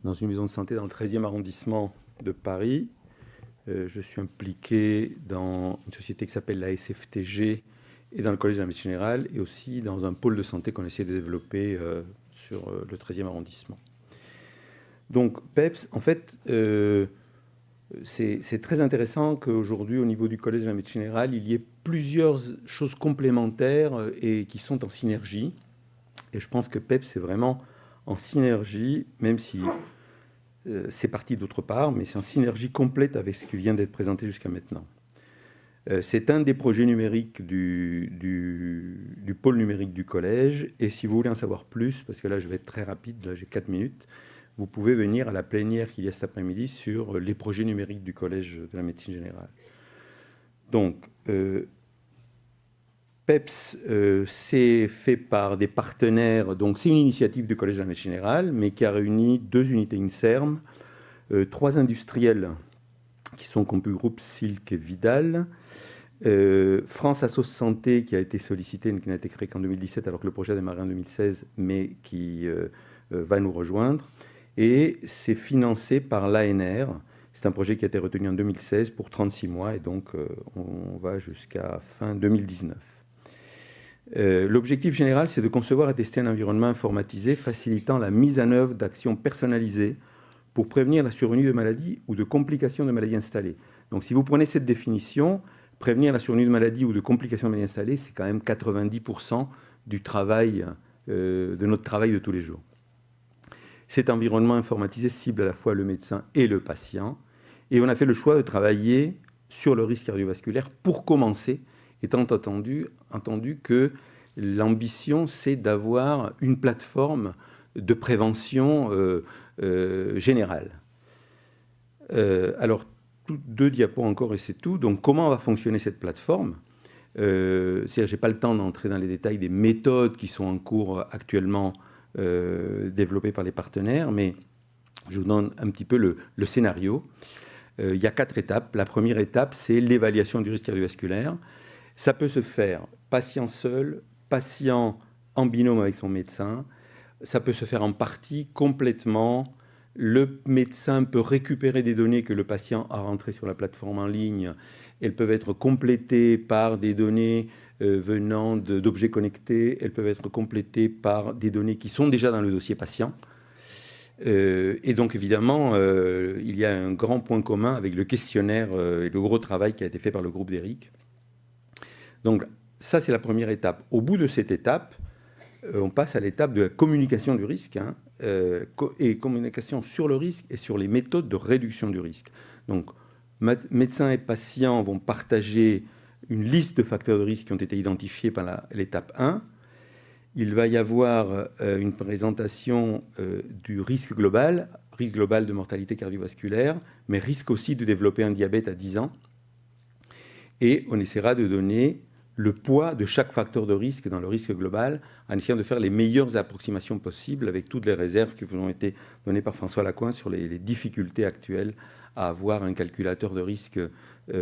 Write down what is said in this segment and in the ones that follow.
dans une maison de santé dans le 13e arrondissement de Paris. Je suis impliqué dans une société qui s'appelle la SFTG et dans le Collège de la médecine générale et aussi dans un pôle de santé qu'on essaie de développer sur le 13e arrondissement. Donc PEPS, en fait, c'est très intéressant qu'aujourd'hui, au niveau du Collège de la médecine générale, il y ait plusieurs choses complémentaires et qui sont en synergie. Et je pense que PEPS, c'est vraiment en synergie, même si c'est parti d'autre part, mais c'est en synergie complète avec ce qui vient d'être présenté jusqu'à maintenant. C'est un des projets numériques du pôle numérique du collège. Et si vous voulez en savoir plus, parce que là, je vais être très rapide, là, j'ai 4 minutes, vous pouvez venir à la plénière qu'il y a cet après-midi sur les projets numériques du collège de la médecine générale. Donc, PEPS, c'est fait par des partenaires. Donc, c'est une initiative du Collège de la médecine générale, mais qui a réuni 2 unités INSERM, 3 industriels qui sont Compugroup, Silk et Vidal, France Assos Santé qui a été sollicité, qui n'a été créé qu'en 2017, alors que le projet a démarré en 2016, mais qui va nous rejoindre. Et c'est financé par l'ANR. C'est un projet qui a été retenu en 2016 pour 36 mois, et donc on va jusqu'à fin 2019. L'objectif général, c'est de concevoir et tester un environnement informatisé facilitant la mise en œuvre d'actions personnalisées pour prévenir la survenue de maladies ou de complications de maladies installées. Donc si vous prenez cette définition, prévenir la survenue de maladies ou de complications de maladies installées, c'est quand même 90% du travail, de notre travail de tous les jours. Cet environnement informatisé cible à la fois le médecin et le patient. Et on a fait le choix de travailler sur le risque cardiovasculaire pour commencer, étant entendu que l'ambition, c'est d'avoir une plateforme de prévention générale. Alors, 2 diapos encore et c'est tout. Donc, comment va fonctionner cette plateforme ? C'est-à-dire, je n'ai pas le temps d'entrer dans les détails des méthodes qui sont en cours actuellement développées par les partenaires, mais je vous donne un petit peu le scénario. Il y a 4 étapes. La première étape, c'est l'évaluation du risque cardiovasculaire. Ça peut se faire patient seul, patient en binôme avec son médecin. Ça peut se faire en partie, complètement. Le médecin peut récupérer des données que le patient a rentrées sur la plateforme en ligne. Elles peuvent être complétées par des données venant d'objets connectés. Elles peuvent être complétées par des données qui sont déjà dans le dossier patient. Et donc, évidemment, il y a un grand point commun avec le questionnaire et le gros travail qui a été fait par le groupe d'Éric. Donc, ça, c'est la première étape. Au bout de cette étape, on passe à l'étape de la communication du risque, et communication sur le risque et sur les méthodes de réduction du risque. Donc, médecins et patients vont partager une liste de facteurs de risque qui ont été identifiés par l'étape 1. Il va y avoir une présentation du risque global de mortalité cardiovasculaire, mais risque aussi de développer un diabète à 10 ans. Et on essaiera de donner le poids de chaque facteur de risque dans le risque global, en essayant de faire les meilleures approximations possibles avec toutes les réserves qui vous ont été données par François Lacoin sur les difficultés actuelles à avoir un calculateur de risque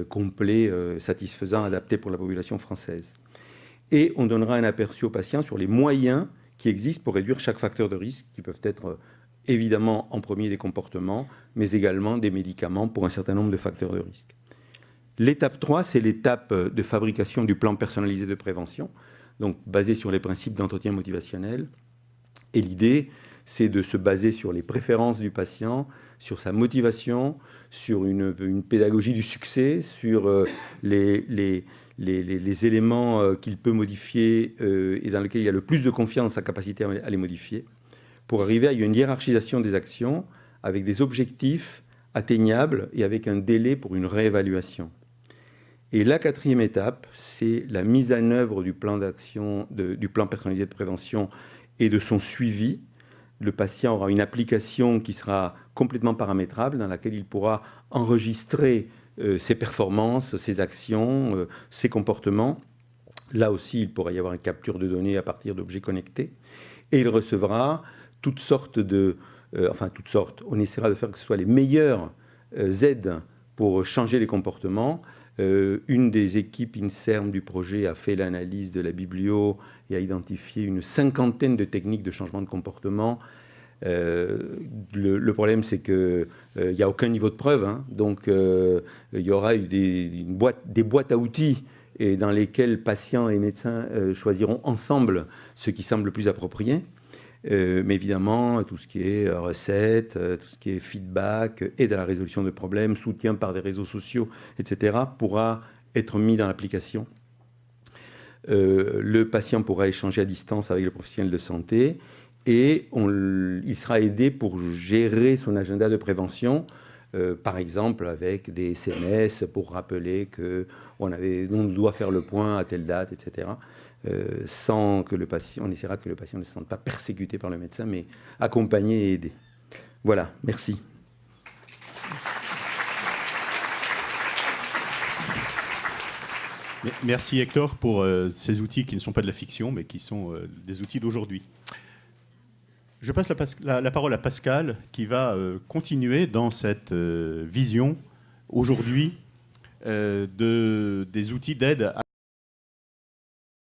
complet, satisfaisant, adapté pour la population française. Et on donnera un aperçu aux patients sur les moyens qui existent pour réduire chaque facteur de risque, qui peuvent être évidemment en premier des comportements, mais également des médicaments pour un certain nombre de facteurs de risque. L'étape 3, c'est l'étape de fabrication du plan personnalisé de prévention, donc basé sur les principes d'entretien motivationnel. Et l'idée, c'est de se baser sur les préférences du patient, sur sa motivation, sur une pédagogie du succès, sur les éléments qu'il peut modifier et dans lesquels il y a le plus de confiance, sa capacité à les modifier, pour arriver à une hiérarchisation des actions avec des objectifs atteignables et avec un délai pour une réévaluation. Et la 4e étape, c'est la mise en œuvre du plan d'action, du plan personnalisé de prévention et de son suivi. Le patient aura une application qui sera complètement paramétrable, dans laquelle il pourra enregistrer ses performances, ses actions, ses comportements. Là aussi, il pourra y avoir une capture de données à partir d'objets connectés. Et il recevra toutes sortes on essaiera de faire que ce soit les meilleures aides pour changer les comportements. Une des équipes INSERM du projet a fait l'analyse de la biblio et a identifié une 50aine de techniques de changement de comportement. Le problème, c'est qu'il n'y a aucun niveau de preuve, hein, donc il y aura des boîtes à outils et dans lesquelles patients et médecins choisiront ensemble ce qui semble le plus approprié. Mais évidemment, tout ce qui est recettes, tout ce qui est feedback, aide à la résolution de problèmes, soutien par des réseaux sociaux, etc., pourra être mis dans l'application. Le patient pourra échanger à distance avec le professionnel de santé et il sera aidé pour gérer son agenda de prévention, par exemple avec des SMS pour rappeler qu'on doit faire le point à telle date, etc., sans que le patient, on essaiera que le patient ne se sente pas persécuté par le médecin, mais accompagné et aidé. Voilà, merci. Merci Hector pour ces outils qui ne sont pas de la fiction, mais qui sont des outils d'aujourd'hui. Je passe la parole à Pascal, qui va continuer dans cette vision, aujourd'hui, des outils d'aide à